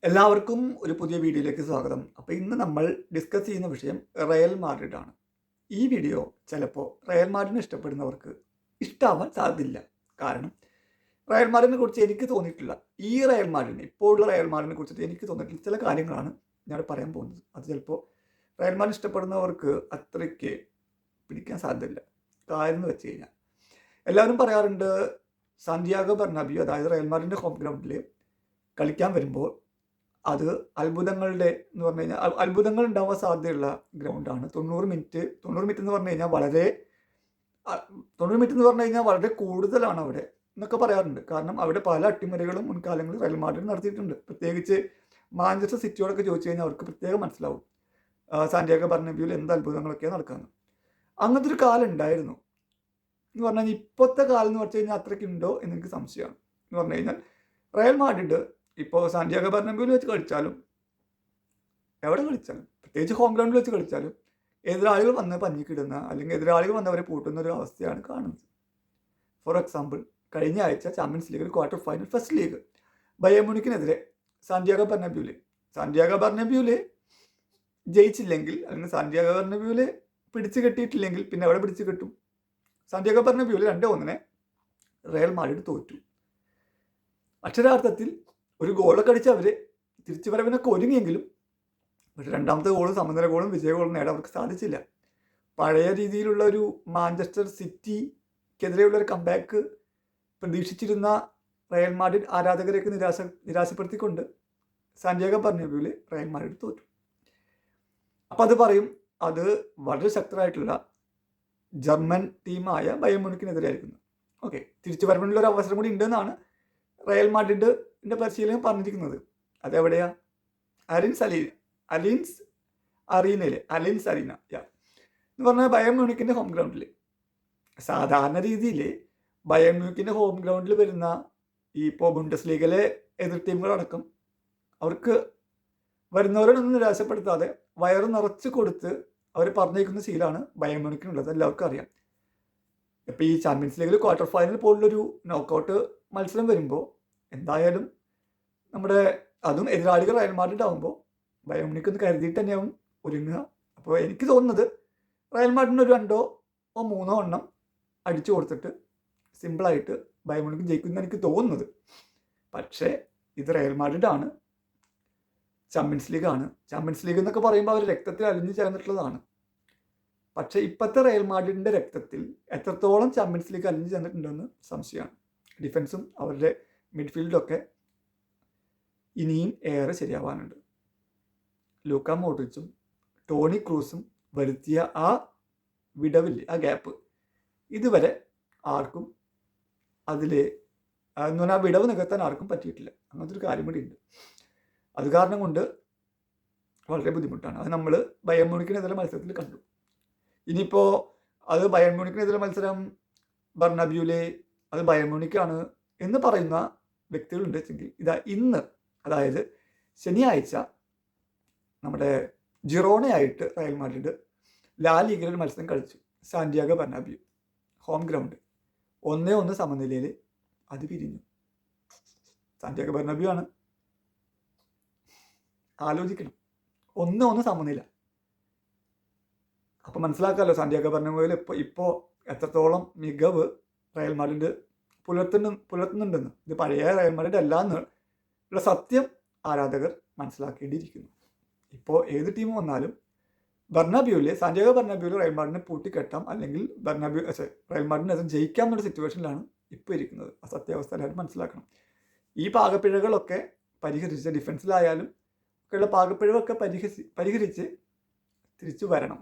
എല്ലാവർക്കും ഒരു പുതിയ വീഡിയോയിലേക്ക് സ്വാഗതം. അപ്പോൾ ഇന്ന് നമ്മൾ ഡിസ്കസ് ചെയ്യുന്ന വിഷയം റയൽ മാഡ്രിഡ് ആണ്. ഈ വീഡിയോ ചിലപ്പോൾ റയൽ മാഡ്രിഡിനെ ഇഷ്ടപ്പെടുന്നവർക്ക് ഇഷ്ടമാവാൻ സാധ്യതയില്ല. കാരണം റയൽ മാഡ്രിഡിനെ കുറിച്ച് എനിക്ക് തോന്നിയിട്ടില്ല, ഈ റയൽ മാഡ്രിഡിനെ ഇപ്പോഴുള്ള റയൽ മാഡ്രിഡിനെ കുറിച്ചിട്ട് എനിക്ക് തോന്നിയിട്ടുള്ള ചില കാര്യങ്ങളാണ് ഞാൻ പറയാൻ പോകുന്നത്. അത് ചിലപ്പോൾ റയൽ മാഡ്രിഡ് ഇഷ്ടപ്പെടുന്നവർക്ക് അത്രയ്ക്ക് പിടിക്കാൻ സാധ്യതയില്ല. കാര്യം എന്ന് വെച്ച് കഴിഞ്ഞാൽ എല്ലാവരും പറയാറുണ്ട്, സാന്റിയാഗോ ബെർണാബ്യൂ അതായത് റയൽ മാഡ്രിഡിൻ്റെ ഹോം ഗ്രൗണ്ടിൽ കളിക്കാൻ വരുമ്പോൾ അത് അത്ഭുതങ്ങളുടെ എന്ന് പറഞ്ഞു കഴിഞ്ഞാൽ അത്ഭുതങ്ങൾ ഉണ്ടാവാൻ സാധ്യതയുള്ള ഗ്രൗണ്ടാണ്. 90 മിനിറ്റ് എന്ന് പറഞ്ഞു കഴിഞ്ഞാൽ 90 മിനിറ്റ് എന്ന് പറഞ്ഞു കഴിഞ്ഞാൽ വളരെ കൂടുതലാണ് അവിടെ എന്നൊക്കെ പറയാറുണ്ട്. കാരണം അവിടെ പല അട്ടിമറികളും മുൻകാലങ്ങളിൽ റയൽ മാഡ്രിഡ് നടത്തിയിട്ടുണ്ട്. പ്രത്യേകിച്ച് മാഞ്ചസ്റ്റർ സിറ്റിയോടൊക്കെ ചോദിച്ചു കഴിഞ്ഞാൽ അവർക്ക് പ്രത്യേകം മനസ്സിലാവും സാന്റിയാഗോ ബെർണാബ്യൂവിൽ എന്ത് അത്ഭുതങ്ങളൊക്കെയാണ് നടക്കുന്നത്. അങ്ങനത്തെ ഒരു കാലം ഉണ്ടായിരുന്നു എന്ന് പറഞ്ഞു കഴിഞ്ഞാൽ. ഇപ്പോഴത്തെ കാലം എന്ന് വെച്ച് കഴിഞ്ഞാൽ അത്രയ്ക്ക് ഉണ്ടോ എന്ന് എനിക്ക് സംശയമാണ്. എന്ന് പറഞ്ഞു കഴിഞ്ഞാൽ റയൽ മാഡ്രിഡ് ഇപ്പോൾ സാന്റിയാഗോ ബെർണാബ്യൂവിൽ വെച്ച് കളിച്ചാലും എവിടെ കളിച്ചാലും, പ്രത്യേകിച്ച് ഹോം ഗ്രൗണ്ടിൽ വെച്ച് കളിച്ചാലും എതിരാളികൾ വന്ന് പഞ്ഞിക്കിടുന്ന അല്ലെങ്കിൽ എതിരാളികൾ വന്നവരെ പൂട്ടുന്ന ഒരു അവസ്ഥയാണ് കാണുന്നത്. ഫോർ എക്സാമ്പിൾ, കഴിഞ്ഞ ആഴ്ച ചാമ്പ്യൻസ് ലീഗിൽ quarter final first league Bayern മ്യൂണിക്കിനെതിരെ സാന്റിയാഗോ ബെർണാബ്യൂവിൽ ജയിച്ചില്ലെങ്കിൽ അല്ലെങ്കിൽ സാന്റിയാഗോ ബെർണാബ്യൂവിൽ പിടിച്ചു കെട്ടിയിട്ടില്ലെങ്കിൽ പിന്നെ എവിടെ പിടിച്ചു കെട്ടും? സാന്റിയാഗോ ബെർണാബ്യൂവിൽ 2-1 റയൽ മാഡ്രിഡ് തോറ്റു. അക്ഷരാർത്ഥത്തിൽ ഒരു ഗോളൊക്കെ അടിച്ച് അവർ തിരിച്ചുവരവിനൊക്കെ ഒരുങ്ങിയെങ്കിലും പക്ഷേ രണ്ടാമത്തെ ഗോളും സമനില ഗോളും വിജയ ഗോളും നേടാൻ അവർക്ക് സാധിച്ചില്ല. പഴയ രീതിയിലുള്ള ഒരു മാഞ്ചസ്റ്റർ സിറ്റിക്കെതിരെയുള്ള ഒരു കംബാക്ക് പ്രതീക്ഷിച്ചിരുന്ന റയൽ മാഡ്രിഡ് ആരാധകരെയൊക്കെ നിരാശപ്പെടുത്തിക്കൊണ്ട് സാന്റിയാഗോ ബെർണാബ്യൂവിൽ റയൽ മാഡ്രിഡ് തോറ്റു. അപ്പോൾ അത് പറയും, അത് വളരെ ശക്തരായിട്ടുള്ള ജർമ്മൻ ടീമായ ബയേൺ മ്യൂണിക്കിനെതിരെ ആയിരിക്കുന്നു. ഓക്കെ, തിരിച്ചുവരവിനുള്ള ഒരു അവസരം കൂടി ഉണ്ടെന്നാണ് റയൽ മാഡ്രിഡിൻ്റെ പരിശീലനം പറഞ്ഞിരിക്കുന്നത്. അതെവിടെയാ? അലിയൻസ് അറീന എന്ന് പറഞ്ഞാൽ ബയേൺ മ്യൂണിക്കിൻ്റെ ഹോം ഗ്രൗണ്ടിൽ. സാധാരണ രീതിയിൽ ബയേൺ മ്യൂണിക്കിൻ്റെ ഹോം ഗ്രൗണ്ടിൽ വരുന്ന ഈ ഇപ്പോൾ ബുണ്ടസ് ലീഗിലെ എതിർ ടീമുകളടക്കം അവർക്ക് വരുന്നവരോടൊന്നും നിരാശപ്പെടുത്താതെ വയറ് നിറച്ച് കൊടുത്ത് അവർ പറഞ്ഞേക്കുന്ന ശീലമാണ് ബയേൺ മ്യൂണിക്കിനുള്ളത്. എല്ലാവർക്കും അറിയാം. ഇപ്പോൾ ഈ ചാമ്പ്യൻസ് ലീഗിൽ ക്വാർട്ടർ ഫൈനൽ പോലുള്ളൊരു നോക്കൗട്ട് മത്സരം വരുമ്പോൾ എന്തായാലും നമ്മുടെ അതും എതിരാളികൾ റയൽ മാഡ്രിഡ് ആകുമ്പോൾ ബയേൺ മ്യൂണിക്ക് ഒന്ന് കരുതിയിട്ട് തന്നെയാവും ഒരുങ്ങുക. അപ്പോൾ എനിക്ക് തോന്നുന്നത് റയൽ മാഡ്രിഡിന് ഒരു 2-3 എണ്ണം അടിച്ചു കൊടുത്തിട്ട് സിമ്പിളായിട്ട് ബയേൺ മ്യൂണിക്ക് ജയിക്കുമെന്ന് എനിക്ക് തോന്നുന്നത്. പക്ഷേ ഇത് റയൽ മാഡ്രിഡാണ്, ചാമ്പ്യൻസ് ലീഗാണ്. ചാമ്പ്യൻസ് ലീഗ് എന്നൊക്കെ പറയുമ്പോൾ അവർ രക്തത്തിൽ അലിഞ്ഞു ചേർന്നിട്ടുള്ളതാണ്. പക്ഷേ ഇപ്പോഴത്തെ റയൽ മാഡ്രിഡിൻ്റെ രക്തത്തിൽ എത്രത്തോളം ചാമ്പ്യൻസ് ലീഗ് അലിഞ്ഞു ചേർന്നിട്ടുണ്ടെന്ന് സംശയമാണ്. ഡിഫൻസും അവരുടെ മിഡ്ഫീൽഡൊക്കെ ഇനിയും ഏറെ ശരിയാവാനുണ്ട്. ലൂക്ക മോഡ്രിച്ചും ടോണി ക്രൂസും വരുത്തിയ ആ വിടവില്ലേ, ആ ഗ്യാപ്പ് ഇതുവരെ ആർക്കും അതിൽ എന്ന് പറഞ്ഞാൽ ആ വിടവ് നികത്താൻ ആർക്കും പറ്റിയിട്ടില്ല. അങ്ങനത്തെ ഒരു കാര്യം കൂടി ഉണ്ട്. അത് കാരണം കൊണ്ട് വളരെ ബുദ്ധിമുട്ടാണ്. അത് നമ്മൾ ബയേൺ മ്യൂണിക്കിനെതിരെ മത്സരത്തിൽ കണ്ടു. ഇനിയിപ്പോൾ അത് ബയേൺ മ്യൂണിക്കിനെതിരെ മത്സരം ബെർണാബ്യൂവിൽ അത് ബയേൺ മ്യൂണിക്കാണ് എന്ന് പറയുന്ന വ്യക്തികളുണ്ട് വെച്ചെങ്കിൽ ഇതാ ഇന്ന്, അതായത് ശനിയാഴ്ച നമ്മുടെ ജിറോണയായിട്ട് റയൽ മാഡ്രിഡ് ലാ ലീഗിൽ ഒരു മത്സരം കളിച്ചു. സാന്റിയാഗോ ബെർണാബ്യൂ ഹോം ഗ്രൗണ്ട് 1-1 സമനിലയിൽ അത് പിരിഞ്ഞു. സാന്റിയാഗോ ബെർണാബ്യൂ ആണ്, ആലോചിക്കണം. 1-1 സമനില. അപ്പോൾ മനസ്സിലാക്കാമല്ലോ സാന്റിയാഗോ ബെർണാബ്യൂവിൽ ഇപ്പോൾ എത്രത്തോളം മികവ് റയൽ മാഡ്രിഡ് പുലർത്തുന്നുണ്ടെന്ന്. ഇത് പഴയ റയൽ മാഡ്രിഡ് അല്ല എന്നുള്ള സത്യം ആരാധകർ മനസ്സിലാക്കേണ്ടിയിരിക്കുന്നു. ഇപ്പോൾ ഏത് ടീം വന്നാലും സാന്റിയാഗോ ബെർണാബ്യൂവിൽ റയൽ മാഡ്രിഡിനെ പൂട്ടിക്കെട്ടാം, അല്ലെങ്കിൽ റയൽ മാഡ്രിഡിനെ ജയിക്കാം എന്നുള്ള സിറ്റുവേഷനിലാണ് ഇപ്പോൾ ഇരിക്കുന്നത്. ആ സത്യാവസ്ഥ എല്ലാവരും മനസ്സിലാക്കണം. ഈ പാകപ്പിഴകളൊക്കെ പരിഹരിച്ച് ഡിഫൻസിലായാലും ഒക്കെയുള്ള പാകപ്പിഴവൊക്കെ പരിഹരിച്ച് തിരിച്ചു വരണം.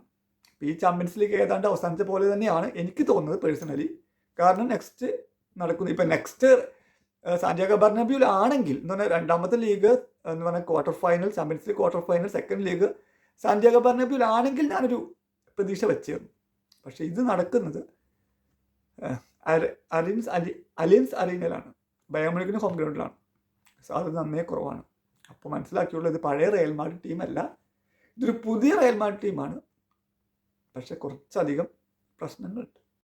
ഈ ചാമ്പ്യൻസ് ലീഗ് ഏതാണ്ട് അവസാനത്തെ പോലെ തന്നെയാണ് എനിക്ക് തോന്നുന്നത് പേഴ്സണലി. കാരണം നെക്സ്റ്റ് സാന്റിയാഗോ ബെർണാബ്യൂവിലാണെങ്കിൽ എന്ന് പറഞ്ഞാൽ രണ്ടാമത്തെ ലീഗ് എന്ന് പറഞ്ഞാൽ quarter final, Champions league quarter final, second league Santiago ബെർണാബ്യൂവിലാണെങ്കിൽ ഞാനൊരു പ്രതീക്ഷ വെച്ചിരുന്നു. പക്ഷേ ഇത് നടക്കുന്നത് അലിയൻസ് അറീനയിലാണ്, ബയേൺ മ്യൂണിക്കിൻ്റെ ഹോം ഗ്രൗണ്ടിലാണ്. സാധ്യത നന്നേ കുറവാണ്. അപ്പോൾ മനസ്സിലാക്കിയുള്ളത് ഇത് പഴയ റയൽ മാഡ്രിഡ് ടീമല്ല, ഇതൊരു പുതിയ റയൽ മാഡ്രിഡ് ടീമാണ്. പക്ഷേ കുറച്ചധികം പ്രശ്നങ്ങളുണ്ട്.